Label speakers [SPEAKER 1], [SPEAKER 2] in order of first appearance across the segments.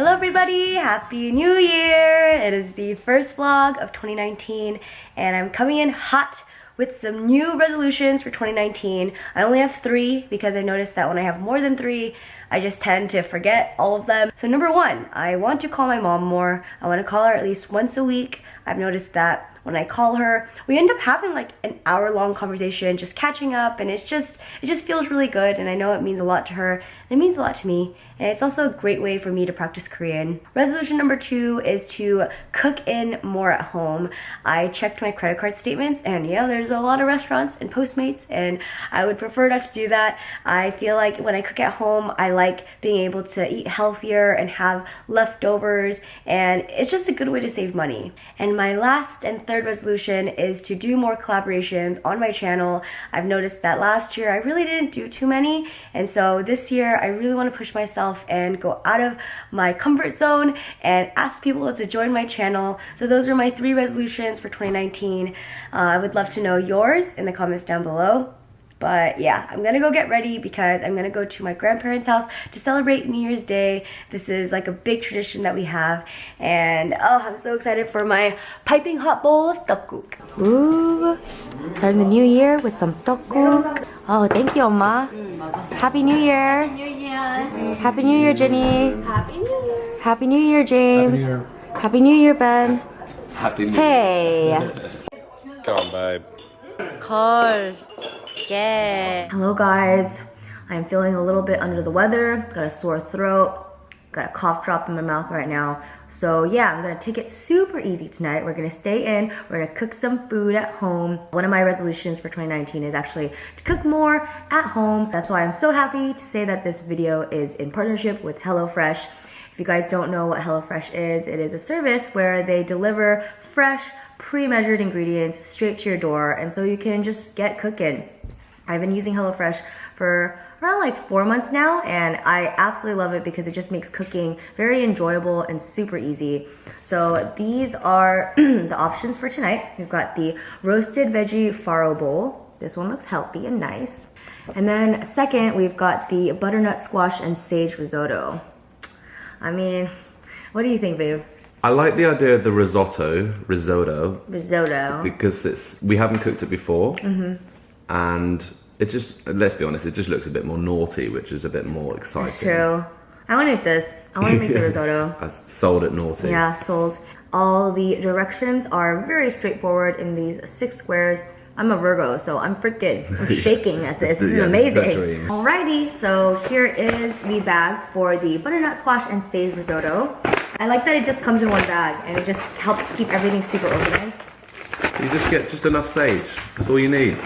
[SPEAKER 1] Hello everybody, Happy New Year! It is the first vlog of 2019 and I'm coming in hot with some new resolutions for 2019. I only have 3 because I noticed that when I have more than 3, I just tend to forget all of them. So number 1, I want to call my mom more. I want to call her at least once a week. I've noticed that when I call her, we end up having like an hour-long conversation, just catching up, and it just feels really good, and I know it means a lot to her, and it means a lot to me, and it's also a great way for me to practice Korean. Resolution number 2 is to cook in more at home. I checked my credit card statements, and yeah, there's a lot of restaurants and Postmates, and I would prefer not to do that. I feel like when I cook at home, I like being able to eat healthier and have leftovers, and it's just a good way to save money. And my last and third resolution is to do more collaborations on my channel. I've noticed that last year I really didn't do too many, and so this year I really want to push myself and go out of my comfort zone and ask people to join my channel. So those are my 3 resolutions for 2019. I would love to know yours in the comments down below. But yeah, I'm gonna go get ready because I'm gonna go to my grandparents' house to celebrate New Year's Day. This is like a big tradition that we have. And oh, I'm so excited for my piping hot bowl of tteokguk. Ooh, starting the new year with some tteokguk. Oh, thank you, Oma. Happy New Year.
[SPEAKER 2] Happy New Year.
[SPEAKER 1] Happy New Year, Jenny.
[SPEAKER 2] Happy New Year.
[SPEAKER 1] Happy New Year, James. Happy New Year, Ben.
[SPEAKER 3] Happy New Year.
[SPEAKER 1] Hey.
[SPEAKER 3] Come on, babe.
[SPEAKER 1] Call. Yeah. Hello guys, I'm feeling a little bit under the weather, got a sore throat, got a cough drop in my mouth right now. So yeah, I'm gonna take it super easy tonight. We're gonna stay in, we're gonna cook some food at home. One of my resolutions for 2019 is actually to cook more at home. That's why I'm so happy to say that this video is in partnership with HelloFresh. If you guys don't know what HelloFresh is, it is a service where they deliver fresh, pre-measured ingredients straight to your door, and so you can just get cooking. I've been using HelloFresh for around like 4 months now, and I absolutely love it because it just makes cooking very enjoyable and super easy. So these are the options for tonight. We've got the roasted veggie farro bowl. This one looks healthy and nice. And then second, we've got the butternut squash and sage risotto. I mean, what do you think, babe?
[SPEAKER 3] I like the idea of the risotto, because we haven't cooked it before, and it just, let's be honest, it just looks a bit more naughty, which is a bit more exciting.
[SPEAKER 1] That's true. I want to make this. I want to make the risotto.
[SPEAKER 3] I sold it naughty.
[SPEAKER 1] Yeah, sold. All the directions are very straightforward in these 6 squares. I'm a Virgo, so I'm shaking at this. This is amazing. Alrighty, so here is the bag for the butternut squash and sage risotto. I like that it just comes in one bag and it just helps keep everything super organized.
[SPEAKER 3] So you just get just enough sage. That's all you need.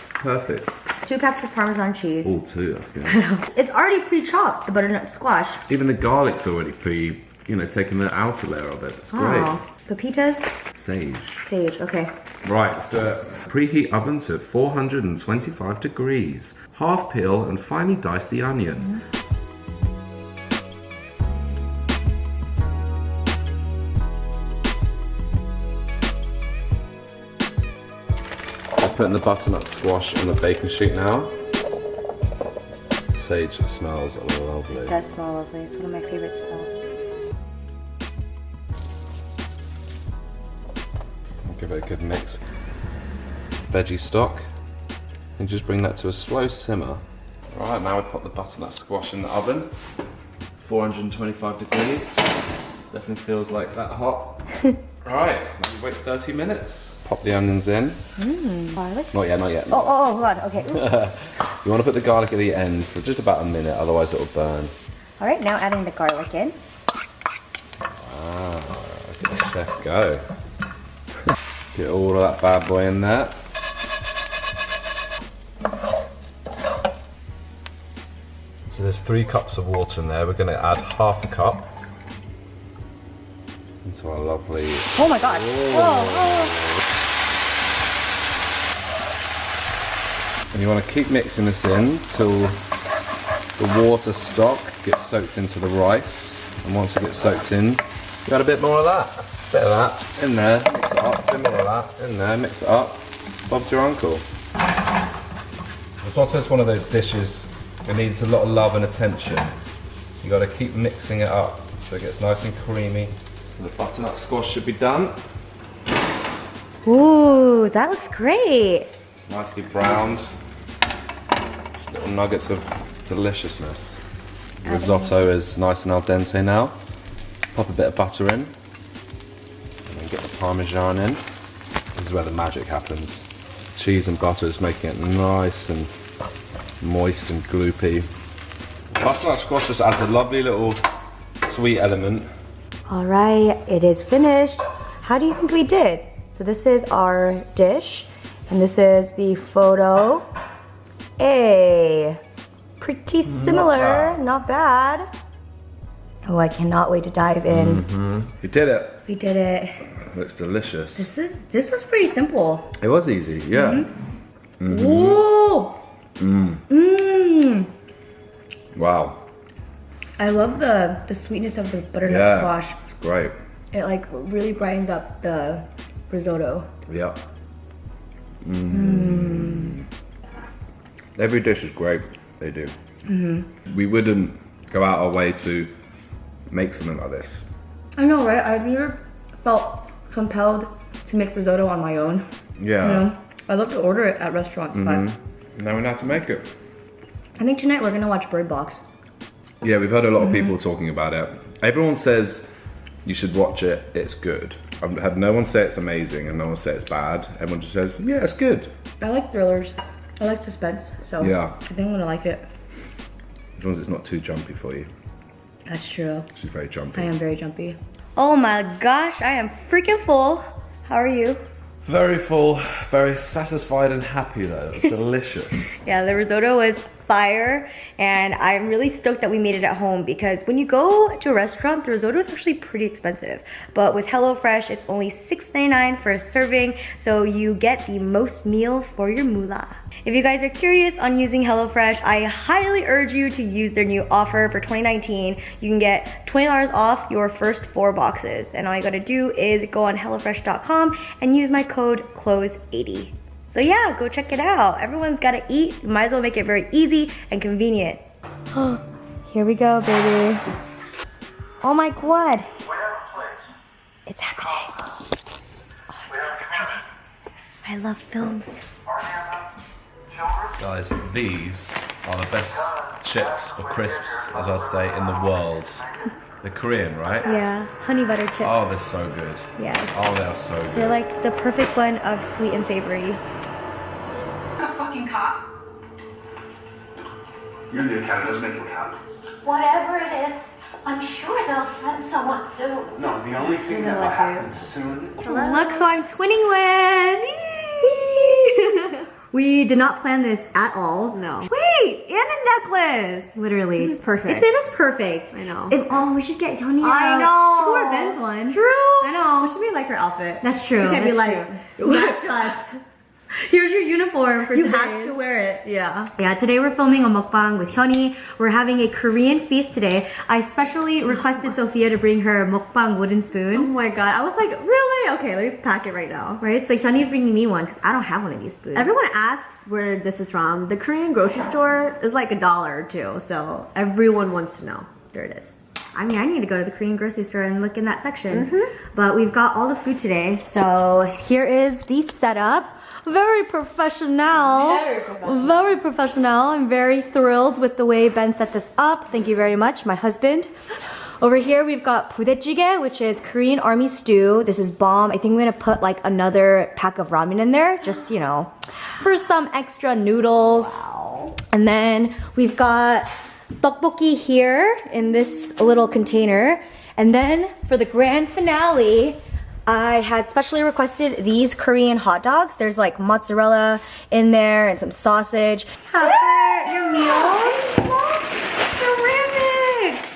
[SPEAKER 3] Perfect.
[SPEAKER 1] 2 packs of Parmesan cheese.
[SPEAKER 3] Oh, 2, that's good.
[SPEAKER 1] I know. It's already pre-chopped, the butternut squash.
[SPEAKER 3] Even the garlic's already taking the outer layer of it. It's great.
[SPEAKER 1] Pepitas?
[SPEAKER 3] Sage.
[SPEAKER 1] Sage, okay.
[SPEAKER 3] Right, let's do it. Preheat oven to 425 degrees. Half peel and finely dice the onion. I'm putting the butternut squash on the baking sheet now. Sage smells lovely.
[SPEAKER 1] It does smell lovely. It's one of my favorite smells.
[SPEAKER 3] Give it a good mix. Veggie stock, and just bring that to a slow simmer. Right, now we put the butternut squash in the oven, 425 degrees. Definitely feels like that hot. Right, now we wait 30 minutes. Pop the onions in.
[SPEAKER 1] Garlic?
[SPEAKER 3] Not yet, not yet.
[SPEAKER 1] Oh, hold on, okay.
[SPEAKER 3] You want to put the garlic at the end for just about a minute, otherwise it'll burn.
[SPEAKER 1] All right, now adding the garlic in.
[SPEAKER 3] Wow, look at the chef go. Get all of that bad boy in there. So there's 3 cups of water in there. We're going to add half a cup into our lovely...
[SPEAKER 1] Oh my god. Oh.
[SPEAKER 3] And you want to keep mixing this in till the water stock gets soaked into the rice. And once it gets soaked in, you add a bit more of that. Bit of that in there, mix it up, bit more of that in there, mix it up. Bob's your uncle. Risotto is one of those dishes that needs a lot of love and attention. You got to keep mixing it up So it gets nice and creamy. So the butternut squash should be done.
[SPEAKER 1] Ooh, that looks great.
[SPEAKER 3] It's nicely browned. Little nuggets of deliciousness. Risotto is nice and al dente now. Pop a bit of butter in. And then get the Parmesan in. This is where the magic happens. Cheese and butter is making it nice and moist and gloopy. Butternut squash just adds a lovely little sweet element.
[SPEAKER 1] All right, it is finished. How do you think we did? So this is our dish, and this is the photo. Hey, pretty similar, not bad. Oh, I cannot wait to dive in.
[SPEAKER 3] We did it.
[SPEAKER 1] We did it.
[SPEAKER 3] Looks delicious.
[SPEAKER 1] This was pretty simple.
[SPEAKER 3] It was easy, yeah.
[SPEAKER 1] Ooh.
[SPEAKER 3] Wow.
[SPEAKER 1] I love the sweetness of the butternut
[SPEAKER 3] Yeah,
[SPEAKER 1] squash.
[SPEAKER 3] it's great.
[SPEAKER 1] It like really brightens up the risotto.
[SPEAKER 3] Yeah. Every dish is great. They do. We wouldn't go out our way to make something like this.
[SPEAKER 1] I know, right? I've never felt compelled to make risotto on my own.
[SPEAKER 3] Yeah.
[SPEAKER 1] You know, I love to order it at restaurants, but
[SPEAKER 3] Now we know how to make it.
[SPEAKER 1] I think tonight we're gonna watch Bird Box.
[SPEAKER 3] Yeah, we've heard a lot of people talking about it. Everyone says you should watch it, it's good. I've had no one say it's amazing and no one say it's bad. Everyone just says, yeah, it's good.
[SPEAKER 1] I like thrillers. I like suspense, so
[SPEAKER 3] Yeah.
[SPEAKER 1] I think I'm gonna like it.
[SPEAKER 3] As long as it's not too jumpy for you.
[SPEAKER 1] That's true.
[SPEAKER 3] She's very jumpy.
[SPEAKER 1] I am very jumpy. Oh my gosh, I am freaking full. How are you?
[SPEAKER 3] Very full, very satisfied and happy though. It's delicious.
[SPEAKER 1] Yeah, the risotto was fire, and I'm really stoked that we made it at home because when you go to a restaurant, the risotto is actually pretty expensive. But with HelloFresh, it's only $6.99 for a serving, so you get the most meal for your moolah. If you guys are curious on using HelloFresh, I highly urge you to use their new offer for 2019. You can get $20 off your first 4 boxes, and all you gotta do is go on HelloFresh.com and use my code CLOSE80. So yeah, go check it out. Everyone's gotta eat. You might as well make it very easy and convenient. Here we go, baby. Oh my god. It's happening. Oh, I'm so excited. I love films.
[SPEAKER 3] Guys, these are the best chips or crisps, as I'd say, in the world. They're Korean, right?
[SPEAKER 1] Yeah, honey butter chips.
[SPEAKER 3] Oh, they're so good.
[SPEAKER 1] Yes.
[SPEAKER 3] Oh, they're so
[SPEAKER 1] They're
[SPEAKER 3] good.
[SPEAKER 1] like the perfect blend of sweet and savory.
[SPEAKER 4] A fucking cop.
[SPEAKER 5] You're the accountant, doesn't make you a cop.
[SPEAKER 2] Whatever it is, I'm sure they'll send someone soon.
[SPEAKER 5] No, the only thing that will happen soon.
[SPEAKER 1] Look who I'm twinning with! We did not plan this at all.
[SPEAKER 6] No. Wait, and a necklace.
[SPEAKER 1] Literally.
[SPEAKER 6] This is perfect.
[SPEAKER 1] It is perfect.
[SPEAKER 6] I know.
[SPEAKER 1] Oh, we should get Hyunee
[SPEAKER 6] I
[SPEAKER 1] out.
[SPEAKER 6] know.
[SPEAKER 1] She wore Ben's one.
[SPEAKER 6] True.
[SPEAKER 1] I know.
[SPEAKER 6] It should be like her outfit.
[SPEAKER 1] That's true.
[SPEAKER 6] You can't be
[SPEAKER 1] That's
[SPEAKER 6] like,
[SPEAKER 1] true.
[SPEAKER 6] match us.
[SPEAKER 1] Here's your uniform for
[SPEAKER 6] You
[SPEAKER 1] today.
[SPEAKER 6] have to wear it. Yeah.
[SPEAKER 1] Yeah, today we're filming a mukbang with Hyunee. We're having a Korean feast today. I specially requested Sophia to bring her mukbang wooden
[SPEAKER 6] Oh
[SPEAKER 1] spoon.
[SPEAKER 6] my god. I was like, really? Okay, let me pack it right now.
[SPEAKER 1] Right? So Hyunee's bringing me one because I don't have one of these spoons.
[SPEAKER 6] Everyone asks where this is from. The Korean grocery store is like $1 or $2, so everyone wants to know. There it is.
[SPEAKER 1] I mean, I need to go to the Korean grocery store and look in that section. But we've got all the food today. So here is the setup. Very professional. Very professional. I'm very thrilled with the way Ben set this up. Thank you very much, my husband. Over here, we've got budae-jjigae, which is Korean army stew. This is bomb. I think we're gonna put like another pack of ramen in there, just, you know, for some extra noodles. Wow. And then we've got tteokbokki here in this little container. And then for the grand finale, I had specially requested these Korean hot dogs. There's like mozzarella in there and some sausage. Your meals.
[SPEAKER 6] Ceramics!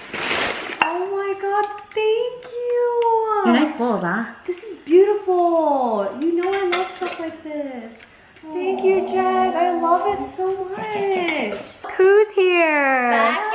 [SPEAKER 6] Oh my god, thank you!
[SPEAKER 1] Nice bowls, huh?
[SPEAKER 6] This is beautiful. You know I love stuff like this. Thank you, Jen. I love it so much.
[SPEAKER 1] Who's here?
[SPEAKER 2] Back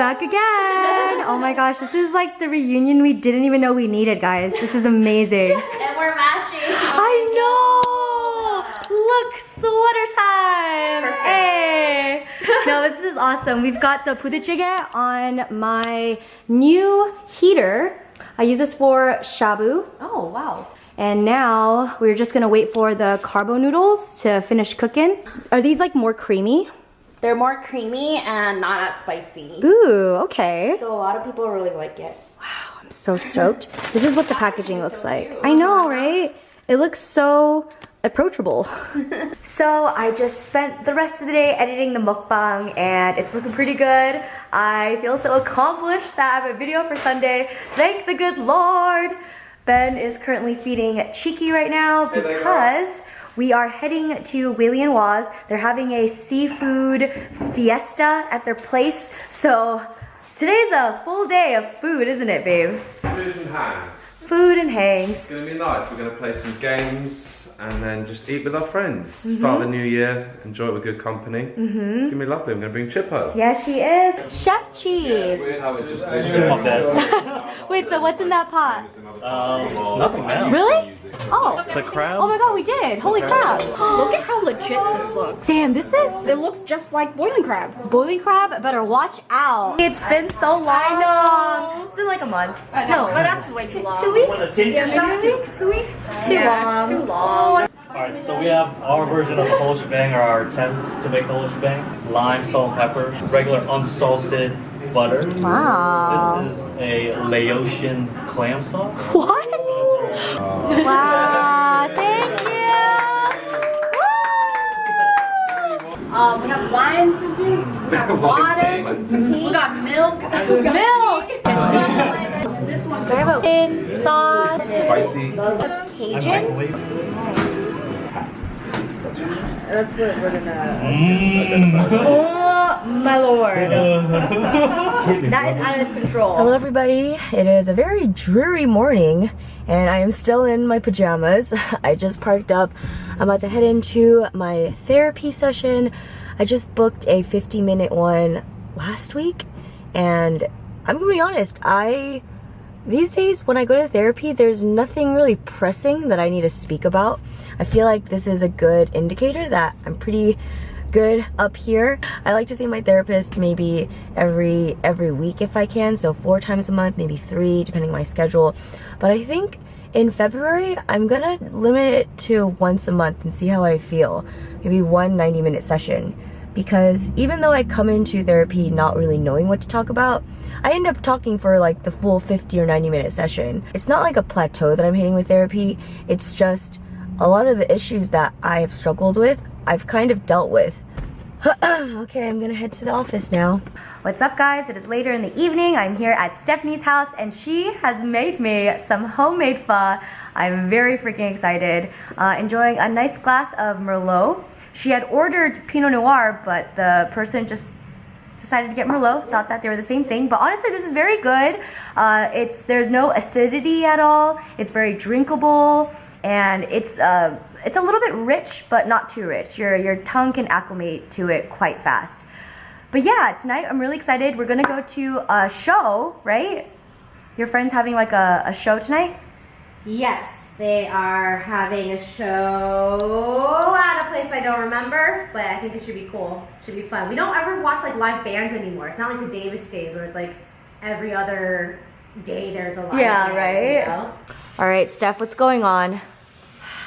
[SPEAKER 1] Back again. Oh my gosh, this is like the reunion we didn't even know we needed, guys. This is amazing.
[SPEAKER 2] And we're matching.
[SPEAKER 1] I know. Look, sweater time. Hey. No, No, this is awesome. We've got the budae on my new heater. I use this for shabu.
[SPEAKER 6] Oh, wow.
[SPEAKER 1] And now we're just gonna wait for the carbo noodles to finish cooking. Are these like more creamy?
[SPEAKER 6] They're more creamy and not as spicy.
[SPEAKER 1] Ooh, okay.
[SPEAKER 6] So a lot of people really like it.
[SPEAKER 1] Wow, I'm so stoked. This is what the packaging looks like. I know, right? It looks so approachable. So I just spent the rest of the day editing the mukbang and it's looking pretty good. I feel so accomplished that I have a video for Sunday. Thank the good Lord. Ben is currently feeding Cheeky right now because we are heading to Whaley and Waz. They're having a seafood fiesta at their place. So today's a full day of food, isn't it, babe?
[SPEAKER 3] Food and hangs.
[SPEAKER 1] Food and hangs.
[SPEAKER 3] It's gonna be nice. We're gonna play some games and then just eat with our friends. Start the new year, enjoy it with good company. It's gonna be lovely. I'm gonna bring Chippo.
[SPEAKER 1] Yeah, she is. Chef Cheese.
[SPEAKER 3] Weird how it just
[SPEAKER 1] Wait, so what's in that pot?
[SPEAKER 7] Nothing now.
[SPEAKER 1] Really? Oh.
[SPEAKER 7] The crab?
[SPEAKER 1] Oh my god, we did. Holy crap.
[SPEAKER 6] Look at how legit this looks.
[SPEAKER 1] Damn, this is
[SPEAKER 6] It looks just like boiling crab.
[SPEAKER 1] boiling crab. Better watch out. It's been so long. I know. It's been like a month. No, but that's way too long. 2 weeks?
[SPEAKER 7] Yeah,
[SPEAKER 1] 2 weeks? 2 weeks? Too long. Too long.
[SPEAKER 7] Alright, so we have our version of the whole shebang, or our attempt to make the whole shebang. Lime, salt, and pepper, regular unsalted butter.
[SPEAKER 1] Wow.
[SPEAKER 7] This is a Laotian clam sauce.
[SPEAKER 1] What? Wow, thank you.
[SPEAKER 6] We have wine scissors, we have water, we got milk.
[SPEAKER 1] Milk.
[SPEAKER 6] This one.
[SPEAKER 1] Do I have a sauce?
[SPEAKER 3] Spicy.
[SPEAKER 1] Cajun?
[SPEAKER 7] Microwave.
[SPEAKER 6] That's what we're gonna.
[SPEAKER 1] Oh my lord. That is out of control. Hello everybody. It is a very dreary morning and I am still in my pajamas. I just parked up. I'm about to head into my therapy session. I just booked a 50-minute one last week and I'm gonna be honest, these days when I go to therapy, there's nothing really pressing that I need to speak about. I feel like this is a good indicator that I'm pretty good up here. I like to see my therapist maybe every week if I can, so 4 times a month, maybe 3 depending on my schedule. But I think in February I'm gonna limit it to once a month and see how I feel. Maybe one 90-minute session, because even though I come into therapy not really knowing what to talk about, I end up talking for like the full 50 or 90-minute session. It's not like a plateau that I'm hitting with therapy, it's just a lot of the issues that I have struggled with, I've kind of dealt with. Okay, I'm gonna head to the office now. What's up guys? It is later in the evening. I'm here at Stephanie's house and she has made me some homemade pho. I'm very freaking excited. Enjoying a nice glass of Merlot. She had ordered Pinot Noir, but the person just decided to get Merlot, thought that they were the same thing. But honestly, this is very good. There's no acidity at all. It's very drinkable. And it's a little bit rich, but not too rich. Your tongue can acclimate to it quite fast. But yeah, tonight I'm really excited. We're gonna go to a show, right? Your friend's having like a show tonight?
[SPEAKER 2] Yes, they are having a show at a place I don't remember, but I think it should be cool. Should be fun. We don't ever watch like live bands anymore. It's not like the Davis days where it's like every other day there's a live band.
[SPEAKER 1] Right?
[SPEAKER 2] You know?
[SPEAKER 1] All right, Steph, what's going on?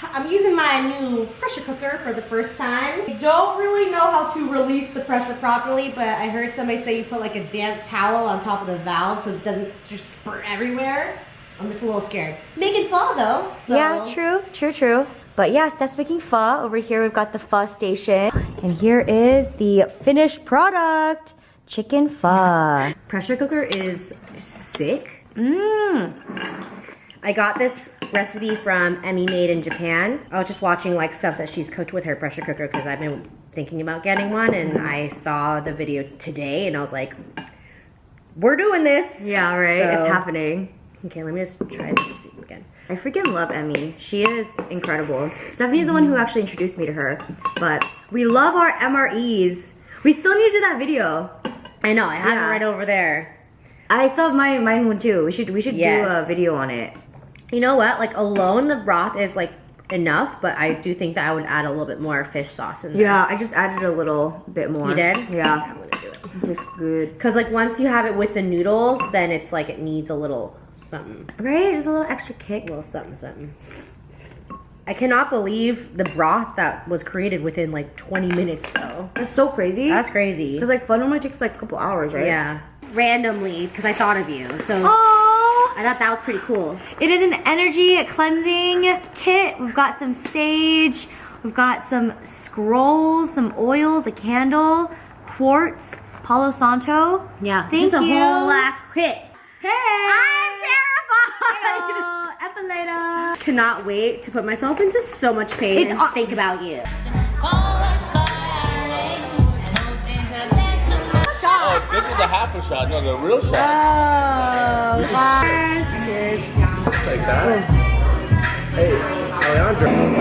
[SPEAKER 2] I'm using my new pressure cooker for the first time. I don't really know how to release the pressure properly, but I heard somebody say you put like a damp towel on top of the valve so it doesn't just spurt everywhere. I'm just a little scared. Making pho though. So.
[SPEAKER 1] Yeah, true. But yeah, Steph's making pho. Over here we've got the pho station. And here is the finished product. Chicken pho.
[SPEAKER 2] Pressure cooker is sick. I got this recipe from Emmy Made in Japan. I was just watching like stuff that she's cooked with her pressure cooker because I've been thinking about getting one, and I saw the video today and I was like, we're doing this.
[SPEAKER 1] Yeah, right.
[SPEAKER 2] So,
[SPEAKER 1] it's happening.
[SPEAKER 2] Okay, let me just try this again.
[SPEAKER 1] I freaking love Emmy. She is incredible. Stephanie's the one who actually introduced me to her. But we love our MREs. We still need to do that video.
[SPEAKER 2] I know, I have it right over there.
[SPEAKER 1] I still have mine one too. We should do a video on it.
[SPEAKER 2] You know what? Like alone, the broth is like enough, but I do think that I would add a little bit more fish sauce in there.
[SPEAKER 1] Yeah, I just added a little bit more.
[SPEAKER 2] You did?
[SPEAKER 1] Yeah.
[SPEAKER 2] I'm gonna
[SPEAKER 1] It's good.
[SPEAKER 2] Because like once you have it with the noodles, then it's like it needs a little something.
[SPEAKER 1] Right? Just a little extra kick.
[SPEAKER 2] A little something, something. I cannot believe the broth that was created within like 20 minutes though.
[SPEAKER 1] That's so crazy.
[SPEAKER 2] That's crazy.
[SPEAKER 1] Because like fun only takes like a couple hours, right?
[SPEAKER 2] Yeah. Randomly, because I thought of you. So
[SPEAKER 1] Oh,
[SPEAKER 2] I thought that was pretty cool.
[SPEAKER 1] it is an energy cleansing kit. We've got some sage. We've got some scrolls, some oils, a candle, quartz, Palo Santo.
[SPEAKER 2] Yeah.
[SPEAKER 1] Thank
[SPEAKER 2] just a
[SPEAKER 1] you.
[SPEAKER 2] whole last kit.
[SPEAKER 1] Hey!
[SPEAKER 2] I'm terrified.
[SPEAKER 1] Oh, Epileta.
[SPEAKER 2] Cannot wait to put myself into so much pain and think about you.
[SPEAKER 7] Oh, this is a half a shot, no, the real shot.
[SPEAKER 1] Oh, cheers.
[SPEAKER 3] Take that. Hey, Alejandro.